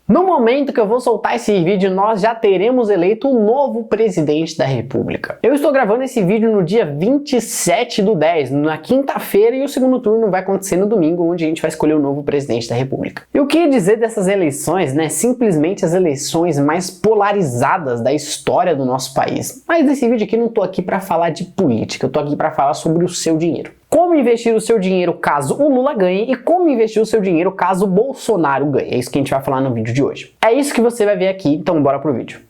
No momento que eu vou soltar esse vídeo, nós já teremos eleito um novo presidente da República. Eu estou gravando esse vídeo no dia 27/10, na quinta-feira, e o segundo turno vai acontecer no domingo, onde a gente vai escolher o novo presidente da República. E o que dizer dessas eleições, né? Simplesmente as eleições mais polarizadas da história do nosso país. Mas nesse vídeo aqui não tô aqui para falar de política, eu tô aqui para falar sobre o seu dinheiro. Como investir o seu dinheiro caso o Lula ganhe e como investir o seu dinheiro caso o Bolsonaro ganhe. É isso que a gente vai falar no vídeo de hoje. É isso que você vai ver aqui, então bora pro vídeo.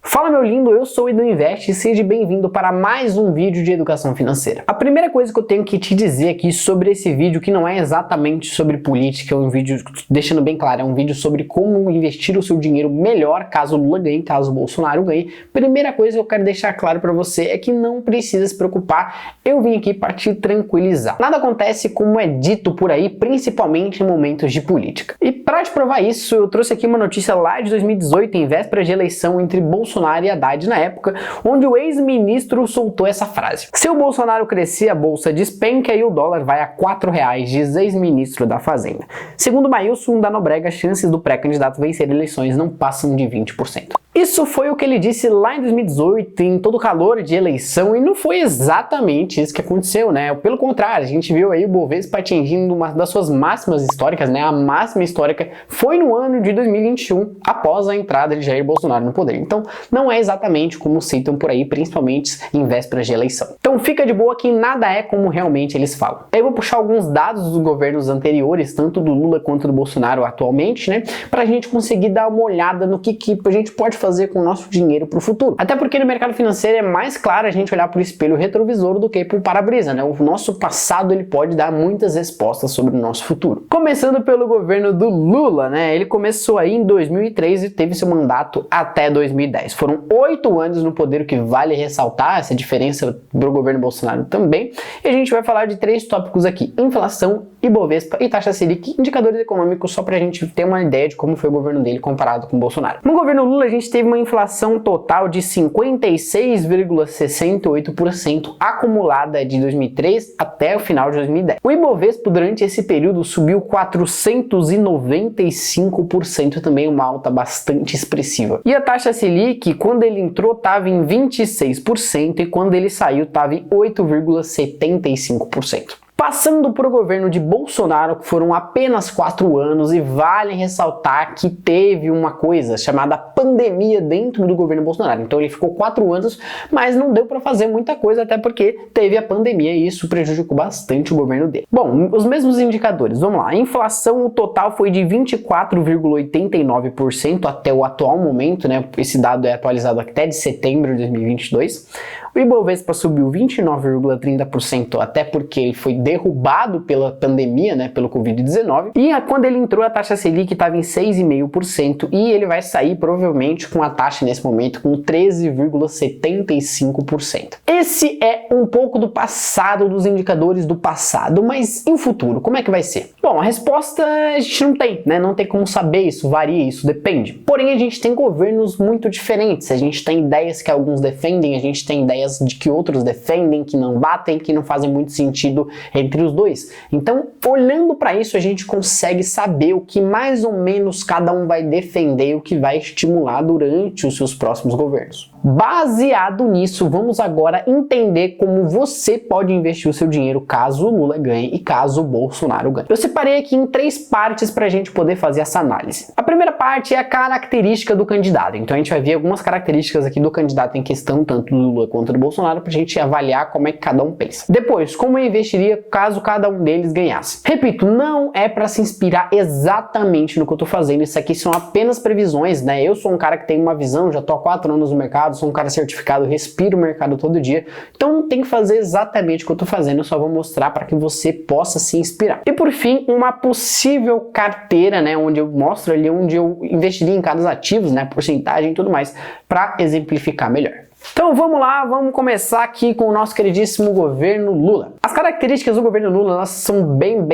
Fala meu lindo, eu sou o Edu Invest e seja bem-vindo para mais um vídeo de educação financeira. A primeira coisa que eu tenho que te dizer aqui sobre esse vídeo, que não é exatamente sobre política, é um vídeo, deixando bem claro, é um vídeo sobre como investir o seu dinheiro melhor caso o Lula ganhe, caso o Bolsonaro ganhe. Primeira coisa que eu quero deixar claro para você é que não precisa se preocupar, eu vim aqui para te tranquilizar. Nada acontece como é dito por aí, principalmente em momentos de política. E para te provar isso, eu trouxe aqui uma notícia lá de 2018, em véspera de eleição entre Bolsonaro e Haddad na época, onde o ex-ministro soltou essa frase: se o Bolsonaro crescer, a bolsa despenca e o dólar vai a R$4, diz ex-ministro da Fazenda. Segundo Maílson da Nóbrega, as chances do pré-candidato vencer eleições não passam de 20%. Isso foi o que ele disse lá em 2018, em todo o calor de eleição, e não foi exatamente isso que aconteceu, né? Pelo contrário, a gente viu aí o Bovespa atingindo uma das suas máximas históricas, né? A máxima histórica foi no ano de 2021, após a entrada de Jair Bolsonaro no poder. Então, não é exatamente como citam por aí, principalmente em vésperas de eleição. Então, fica de boa que nada é como realmente eles falam. Eu vou puxar alguns dados dos governos anteriores, tanto do Lula quanto do Bolsonaro atualmente, né? Pra gente conseguir dar uma olhada no que a gente pode fazer com o nosso dinheiro para o futuro. Até porque no mercado financeiro é mais claro a gente olhar para o espelho retrovisor do que para o para-brisa, né? O nosso passado ele pode dar muitas respostas sobre o nosso futuro. Começando pelo governo do Lula, né? Ele começou aí em 2003 e teve seu mandato até 2010. Foram 8 anos no poder, o que vale ressaltar essa diferença do governo Bolsonaro também. E a gente vai falar de 3 tópicos aqui: inflação, Ibovespa e taxa Selic, indicadores econômicos, só pra gente ter uma ideia de como foi o governo dele comparado com o Bolsonaro. No governo Lula a gente teve uma inflação total de 56,68% acumulada de 2003 até o final de 2010. O Ibovespa durante esse período subiu 495%, também uma alta bastante expressiva. E a taxa Selic, quando ele entrou, estava em 26% e quando ele saiu estava em 8,75%. Passando para o governo de Bolsonaro, que foram apenas 4 anos, e vale ressaltar que teve uma coisa chamada pandemia dentro do governo Bolsonaro. Então ele ficou 4 anos, mas não deu para fazer muita coisa, até porque teve a pandemia e isso prejudicou bastante o governo dele. Bom, os mesmos indicadores, vamos lá. A inflação, o total foi de 24,89% até o atual momento, né? Esse dado é atualizado até de setembro de 2022. O Ibovespa subiu 29,30%, até porque ele foi derrubado pela pandemia, né, pelo Covid-19. E quando ele entrou, a taxa Selic estava em 6,5% e ele vai sair provavelmente com a taxa nesse momento com 13,75%. Esse é um pouco do passado, dos indicadores do passado, mas e o futuro? Como é que vai ser? Bom, a resposta a gente não tem, né? Não tem como saber, isso varia, isso depende. Porém, a gente tem governos muito diferentes, a gente tem ideias que alguns defendem, a gente tem ideias de que outros defendem, que não batem, que não fazem muito sentido entre os dois. Então, olhando para isso, a gente consegue saber o que mais ou menos cada um vai defender, o que vai estimular durante os seus próximos governos. Baseado nisso, vamos agora entender como você pode investir o seu dinheiro caso o Lula ganhe e caso o Bolsonaro ganhe. Eu separei aqui em 3 partes para a gente poder fazer essa análise. A primeira parte é a característica do candidato. Então a gente vai ver algumas características aqui do candidato em questão, tanto do Lula quanto do Bolsonaro, para a gente avaliar como é que cada um pensa. Depois, como eu investiria caso cada um deles ganhasse. Repito, não é para se inspirar exatamente no que eu tô fazendo, isso aqui são apenas previsões, né? Eu sou um cara que tem uma visão, já tô há 4 anos no mercado, sou um cara certificado, respiro o mercado todo dia, então não tem que fazer exatamente o que eu tô fazendo, eu só vou mostrar para que você possa se inspirar. E por fim, uma possível carteira, né, onde eu mostro ali onde eu investiria em cada ativos, né, porcentagem e tudo mais, para exemplificar melhor. Então vamos lá, vamos começar aqui com o nosso queridíssimo governo Lula. As características do governo Lula, elas são bem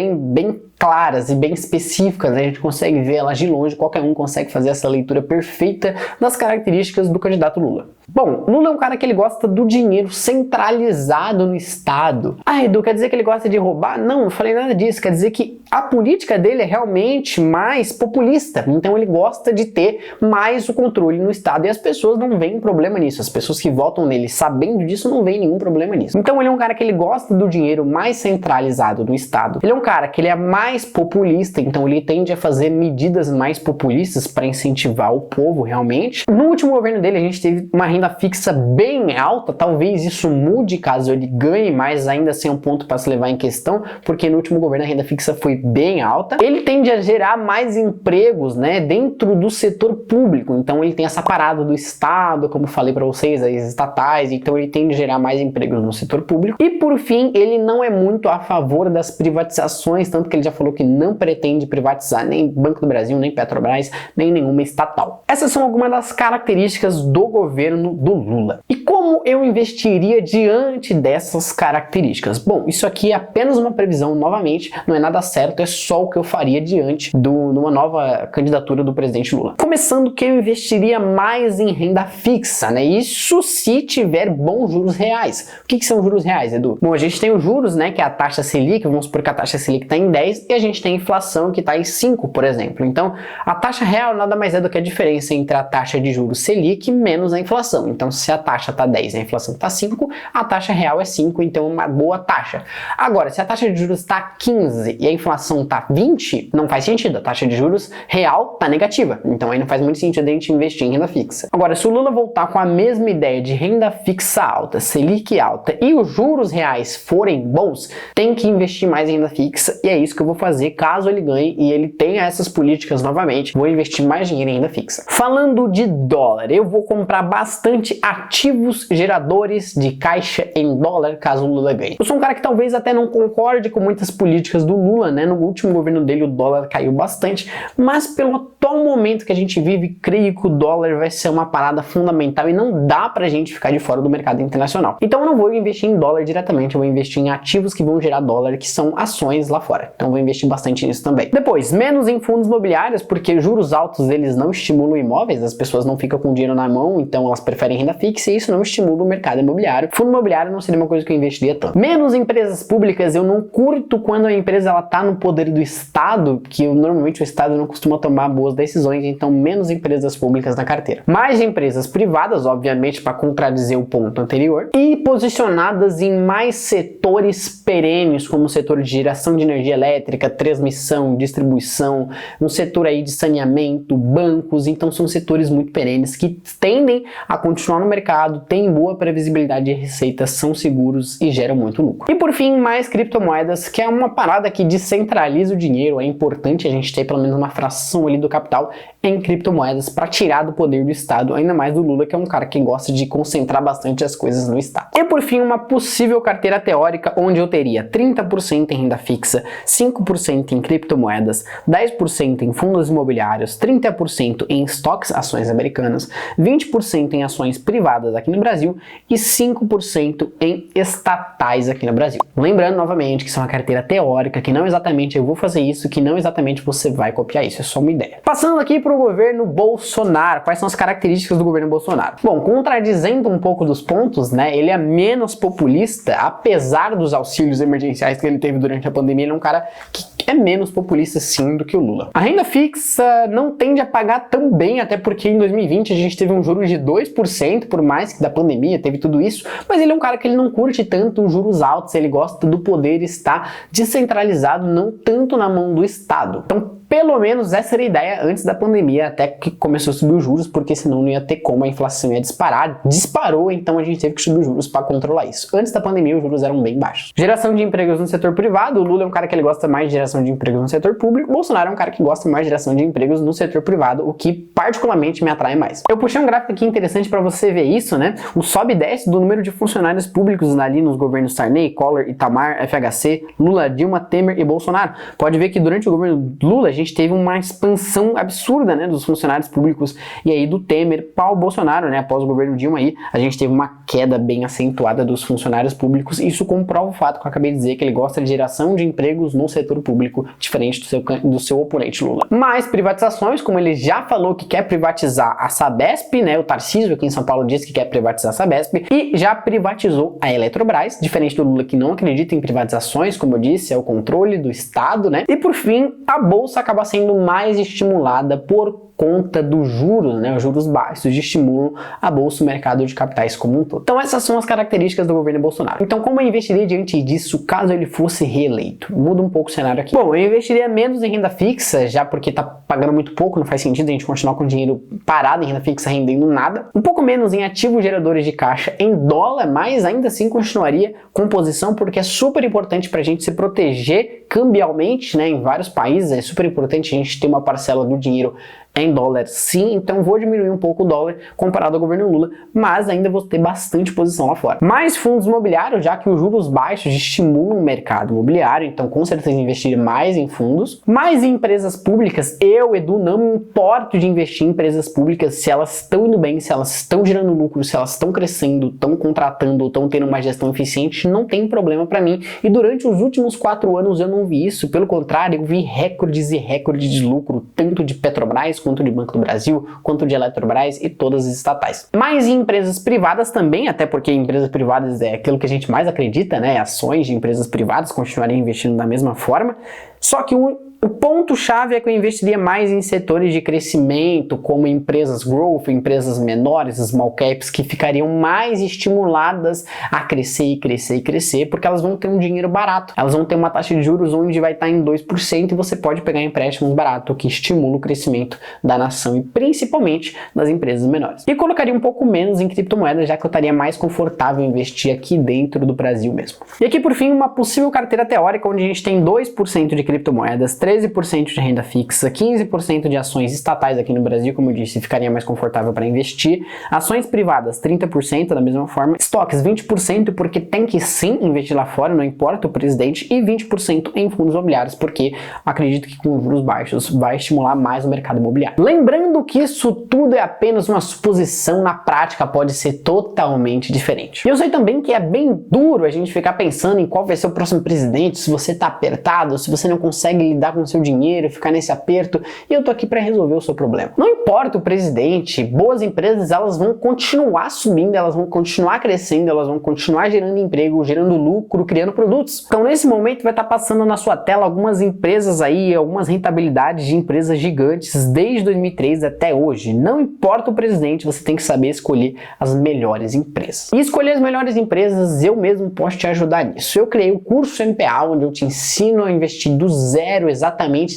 claras e bem específicas, né? A gente consegue ver elas de longe, qualquer um consegue fazer essa leitura perfeita das características do candidato Lula. Bom, Lula é um cara que ele gosta do dinheiro centralizado no Estado. Ah, Edu, quer dizer que ele gosta de roubar? Não, não falei nada disso, quer dizer que a política dele é realmente mais populista, então ele gosta de ter mais o controle no Estado e as pessoas não veem problema nisso, as pessoas que votam nele sabendo disso não veem nenhum problema nisso. Então ele é um cara que ele gosta do dinheiro mais centralizado no Estado, ele é um cara que ele é mais populista, então ele tende a fazer medidas mais populistas para incentivar o povo realmente. No último governo dele a gente teve uma renda fixa bem alta, talvez isso mude caso ele ganhe, mas ainda assim é um ponto para se levar em questão, porque no último governo a renda fixa foi bem alta. Ele tende a gerar mais empregos, né, dentro do setor público, então ele tem essa parada do Estado, como falei para vocês, as estatais, então ele tende a gerar mais empregos no setor público. E por fim, ele não é muito a favor das privatizações, tanto que ele já falou que não pretende privatizar nem Banco do Brasil, nem Petrobras, nem nenhuma estatal. Essas são algumas das características do governo do Lula. E como eu investiria diante dessas características? Bom, isso aqui é apenas uma previsão, novamente, não é nada certo, é só o que eu faria diante de uma nova candidatura do presidente Lula. Começando que eu investiria mais em renda fixa, né? Isso se tiver bons juros reais. O que são juros reais, Edu? Bom, a gente tem os juros, né, que é a taxa Selic, vamos supor que a taxa Selic está em 10 e a gente tem a inflação que está em 5, por exemplo. Então, a taxa real nada mais é do que a diferença entre a taxa de juros Selic menos a inflação. Então, se a taxa está 10 e a inflação está 5, a taxa real é 5, então é uma boa taxa. Agora, se a taxa de juros está 15 e a inflação está 20, não faz sentido, a taxa de juros real está negativa. Então, aí não faz muito sentido a gente investir em renda fixa. Agora, se o Lula voltar com a mesma ideia de renda fixa alta, Selic alta e os juros reais forem bons, tem que investir mais em renda fixa e é isso que eu vou fazer caso ele ganhe e ele tenha essas políticas novamente. Vou investir mais dinheiro em renda fixa. Falando de dólar, eu vou comprar bastante ativos geradores de caixa em dólar caso o Lula ganhe. Eu sou um cara que talvez até não concorde com muitas políticas do Lula, né? No último governo dele o dólar caiu bastante, mas pelo atual momento que a gente vive, creio que o dólar vai ser uma parada fundamental e não dá pra gente ficar de fora do mercado internacional. Então eu não vou investir em dólar diretamente, eu vou investir em ativos que vão gerar dólar, que são ações lá fora. Então eu vou investir bastante nisso também. Depois, menos em fundos imobiliários, porque juros altos eles não estimulam imóveis, as pessoas não ficam com dinheiro na mão, então elas preferem renda fixa e isso não estimula o mercado imobiliário. Fundo imobiliário não seria uma coisa que eu investiria tanto. Menos empresas públicas, eu não curto quando a empresa ela tá no poder do Estado, que normalmente o Estado não costuma tomar boas decisões, então menos empresas públicas na carteira. Mais empresas privadas, obviamente, para contradizer o ponto anterior, e posicionadas em mais setores perenes, como o setor de geração de energia elétrica, transmissão, distribuição, um setor aí de saneamento, bancos, então são setores muito perenes que tendem a continuar no mercado, têm boa previsibilidade de receitas, são seguros e geram muito lucro. E por fim, mais criptomoedas, que é uma parada que descentraliza o dinheiro, é importante a gente ter pelo menos uma fração ali do capital em criptomoedas para tirar do poder do Estado, ainda mais do Lula, que é um cara que gosta de concentrar bastante as coisas no Estado. E por fim, uma possível carteira teórica onde eu teria 30% em renda fixa, 5% em criptomoedas, 10% em fundos imobiliários, 30% em estoques, ações americanas, 20% em ações privadas aqui no Brasil e 5% em estatais aqui no Brasil. Lembrando novamente que isso é uma carteira teórica, que não exatamente eu vou fazer isso, que não exatamente você vai copiar isso, é só uma ideia. Passando aqui para o governo Bolsonaro, quais são as características do governo Bolsonaro? Bom, contradizendo um pouco dos pontos, né, ele é menos populista, apesar dos auxílios emergenciais que ele teve durante a pandemia, ele é um cara que é menos populista sim do que o Lula. A renda fixa não tende a pagar tão bem, até porque em 2020 a gente teve um juros de 2%, por mais que da pandemia teve tudo isso, mas ele é um cara que ele não curte tanto os juros altos, ele gosta do poder estar descentralizado, não tanto na mão do Estado. Então, pelo menos essa era a ideia antes da pandemia, até que começou a subir os juros, porque senão não ia ter como, a inflação ia disparar. Disparou, então a gente teve que subir os juros para controlar isso. Antes da pandemia os juros eram bem baixos. Geração de empregos no setor privado, o Lula é um cara que ele gosta mais de geração de empregos no setor público, o Bolsonaro é um cara que gosta mais de geração de empregos no setor privado, o que particularmente me atrai mais. Eu puxei um gráfico aqui interessante para você ver isso, né? O sobe e desce do número de funcionários públicos ali nos governos Sarney, Collor, Itamar, FHC, Lula, Dilma, Temer e Bolsonaro. Pode ver que durante o governo Lula a gente gente teve uma expansão absurda, né, dos funcionários públicos, e aí do Temer para o Bolsonaro, né, após o governo Dilma aí, a gente teve uma queda bem acentuada dos funcionários públicos. Isso comprova o fato que eu acabei de dizer, que ele gosta de geração de empregos no setor público, diferente do seu oponente Lula. Mas privatizações, como ele já falou que quer privatizar a Sabesp, né, o Tarcísio aqui em São Paulo disse que quer privatizar a Sabesp, e já privatizou a Eletrobras, diferente do Lula que não acredita em privatizações, como eu disse, é o controle do Estado, né? E por fim, a bolsa acaba sendo mais estimulada por conta dos juros, né, os juros baixos estimulam a bolsa, o mercado de capitais como um todo. Então essas são as características do governo Bolsonaro. Então como eu investiria diante disso caso ele fosse reeleito? Muda um pouco o cenário aqui. Bom, eu investiria menos em renda fixa, já porque tá pagando muito pouco, não faz sentido a gente continuar com dinheiro parado em renda fixa rendendo nada. Um pouco menos em ativos geradores de caixa em dólar, mas ainda assim continuaria com posição, porque é super importante para a gente se proteger cambialmente, né, em vários países, é super importante a gente ter uma parcela do dinheiro em dólar sim, então vou diminuir um pouco o dólar comparado ao governo Lula, mas ainda vou ter bastante posição lá fora. Mais fundos imobiliários, já que os juros baixos estimulam o mercado imobiliário, então com certeza investir mais em fundos. Mais em empresas públicas, eu, Edu, não me importo de investir em empresas públicas se elas estão indo bem, se elas estão gerando lucro, se elas estão crescendo, estão contratando, estão tendo uma gestão eficiente, não tem problema para mim. E durante os últimos 4 anos eu não vi isso, pelo contrário, eu vi recordes e recordes de lucro, tanto de Petrobras, quanto de Banco do Brasil, quanto de Eletrobras e todas as estatais. Mas em empresas privadas também, até porque empresas privadas é aquilo que a gente mais acredita, né? Ações de empresas privadas continuariam investindo da mesma forma, só que o ponto-chave é que eu investiria mais em setores de crescimento, como empresas growth, empresas menores, small caps, que ficariam mais estimuladas a crescer e crescer e crescer, porque elas vão ter um dinheiro barato. Elas vão ter uma taxa de juros onde vai estar em 2% e você pode pegar empréstimos baratos que estimulam o crescimento da nação e principalmente das empresas menores. E colocaria um pouco menos em criptomoedas, já que eu estaria mais confortável em investir aqui dentro do Brasil mesmo. E aqui, por fim, uma possível carteira teórica onde a gente tem 2% de criptomoedas, 13% de renda fixa, 15% de ações estatais aqui no Brasil, como eu disse, ficaria mais confortável para investir, ações privadas 30% da mesma forma, estoques 20% porque tem que sim investir lá fora, não importa o presidente, e 20% em fundos imobiliários, porque acredito que com juros baixos vai estimular mais o mercado imobiliário. Lembrando que isso tudo é apenas uma suposição, na prática pode ser totalmente diferente. E eu sei também que é bem duro a gente ficar pensando em qual vai ser o próximo presidente, se você tá apertado, se você não consegue lidar com o seu dinheiro, ficar nesse aperto, e eu tô aqui para resolver o seu problema. Não importa o presidente, boas empresas elas vão continuar subindo, elas vão continuar crescendo, elas vão continuar gerando emprego, gerando lucro, criando produtos. Então nesse momento vai estar passando na sua tela algumas empresas aí, algumas rentabilidades de empresas gigantes desde 2003 até hoje. Não importa o presidente, você tem que saber escolher as melhores empresas. E escolher as melhores empresas, eu mesmo posso te ajudar nisso. Eu criei o curso MPA, onde eu te ensino a investir do zero exatamente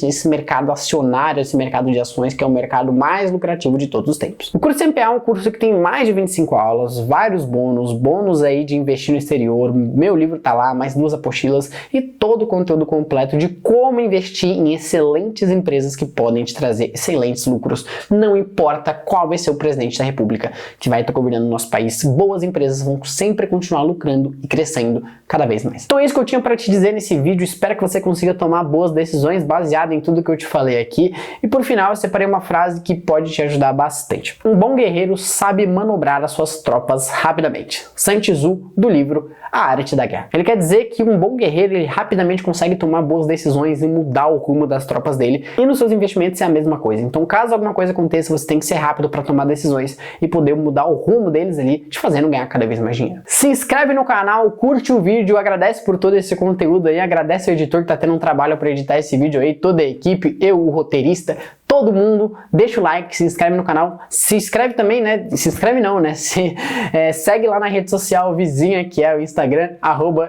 nesse mercado acionário, esse mercado de ações, que é o mercado mais lucrativo de todos os tempos. O curso MPA é um curso que tem mais de 25 aulas, vários bônus aí de investir no exterior, meu livro tá lá, mais 2 apostilas e todo o conteúdo completo de como investir em excelentes empresas que podem te trazer excelentes lucros. Não importa qual vai ser o presidente da república que vai estar governando o nosso país, boas empresas vão sempre continuar lucrando e crescendo cada vez mais. Então é isso que eu tinha para te dizer nesse vídeo, espero que você consiga tomar boas decisões baseado em tudo que eu te falei aqui. E por final eu separei uma frase que pode te ajudar bastante. Um bom guerreiro sabe manobrar as suas tropas rapidamente. Sun Tzu, do livro A Arte da Guerra. Ele quer dizer que um bom guerreiro ele rapidamente consegue tomar boas decisões e mudar o rumo das tropas dele, e nos seus investimentos é a mesma coisa. Então caso alguma coisa aconteça, você tem que ser rápido para tomar decisões e poder mudar o rumo deles ali, te fazendo ganhar cada vez mais dinheiro. Se inscreve no canal, curte o vídeo, agradece por todo esse conteúdo aí, agradece ao editor que tá tendo um trabalho para editar esse vídeo aí, toda a equipe, eu, o roteirista, todo mundo, deixa o like, se inscreve no canal, se inscreve também, né, se inscreve não, né, segue lá na rede social vizinha, que é o Instagram,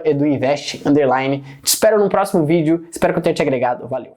@eduinvest_. Te espero no próximo vídeo, espero que eu tenha te agregado, valeu!